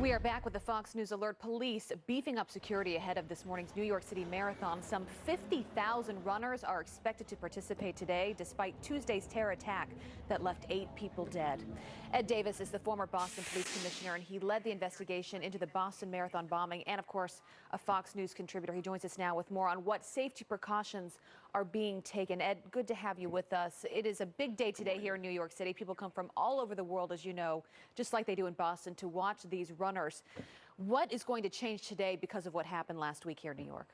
We are back with the Fox News Alert. Police beefing up security ahead of this morning's New York City Marathon. Some 50,000 runners are expected to participate today, despite Tuesday's terror attack that left 8 people dead. Ed Davis is the former Boston Police Commissioner, and he led the investigation into the Boston Marathon bombing and, of course, a Fox News contributor. He joins us now with more on what safety precautions are being taken. Ed, good to have you with us. It is a big day today here in New York City. People come from all over the world, as you know, just like they do in Boston, to watch these runners. What is going to change today because of what happened last week here in New York?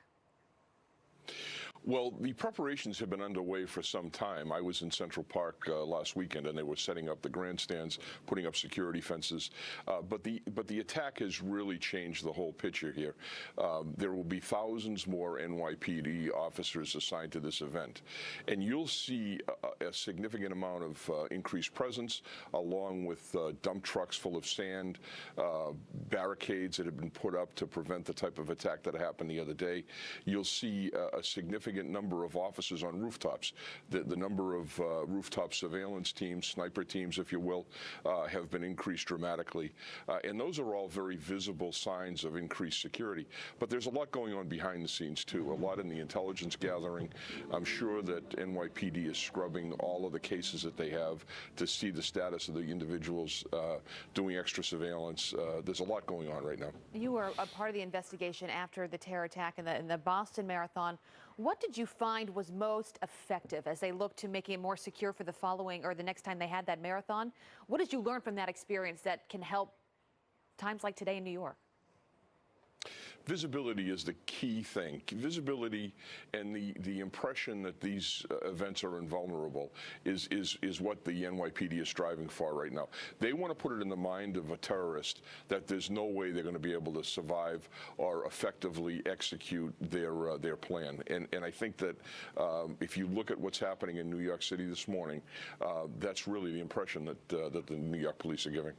Well, the preparations have been underway for some time. I was in Central Park last weekend, and they were setting up the grandstands, putting up security fences. But the attack has really changed the whole picture here. There will be thousands more NYPD officers assigned to this event, and you'll see a significant amount of increased presence, along with dump trucks full of sand, barricades that have been put up to prevent the type of attack that happened the other day. You'll see a significant number of officers on rooftops. The number of rooftop surveillance teams, sniper teams, if you will, have been increased dramatically. And those are all very visible signs of increased security. But there's a lot going on behind the scenes, too, a lot in the intelligence gathering. I'm sure that NYPD is scrubbing all of the cases that they have to see the status of the individuals, doing extra surveillance. There's a lot going on right now. You were a part of the investigation after the terror attack in the Boston Marathon. What did you find was most effective as they looked to making it more secure for the following or the next time they had that marathon? What did you learn from that experience that can help times like today in New York? Visibility is the key thing. Visibility and the impression that these events are invulnerable is what the NYPD is striving for right now. They want to put it in the mind of a terrorist that there's no way they're going to be able to survive or effectively execute their plan. And I think that if you look at what's happening in New York City this morning, that's really the impression that the New York police are giving.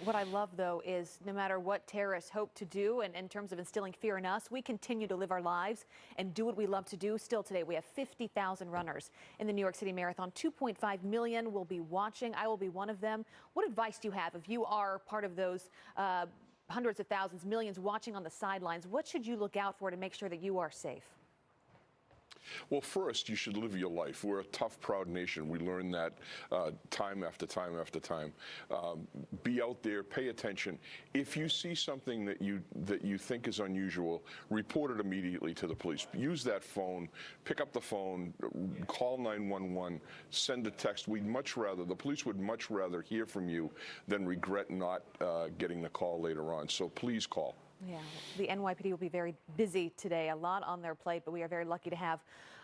What I love, though, is no matter what terrorists hope to do, and in terms of instilling fear in us, we continue to live our lives and do what we love to do. Still today, we have 50,000 runners in the New York City Marathon. 2.5 million will be watching. I will be one of them. What advice do you have if you are part of those hundreds of thousands, millions watching on the sidelines? What should you look out for to make sure that you are safe? Well, first, you should live your life. We're a tough, proud nation. We learn that time after time after time. Be out there, pay attention. If you see something that you think is unusual, report it immediately to the police. Use that phone, pick up the phone, call 911, send a text. The police would much rather hear from you than regret not getting the call later on. So please call. Yeah, the NYPD will be very busy today, a lot on their plate, but we are very lucky to have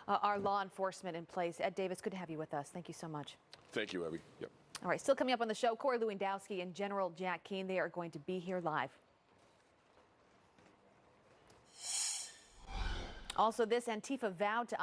our law enforcement in place. Ed Davis, good to have you with us. Thank you so much. Thank you, Abby. Yep. All right, still coming up on the show, Corey Lewandowski and General Jack Keane, they are going to be here live. Also, this Antifa vowed to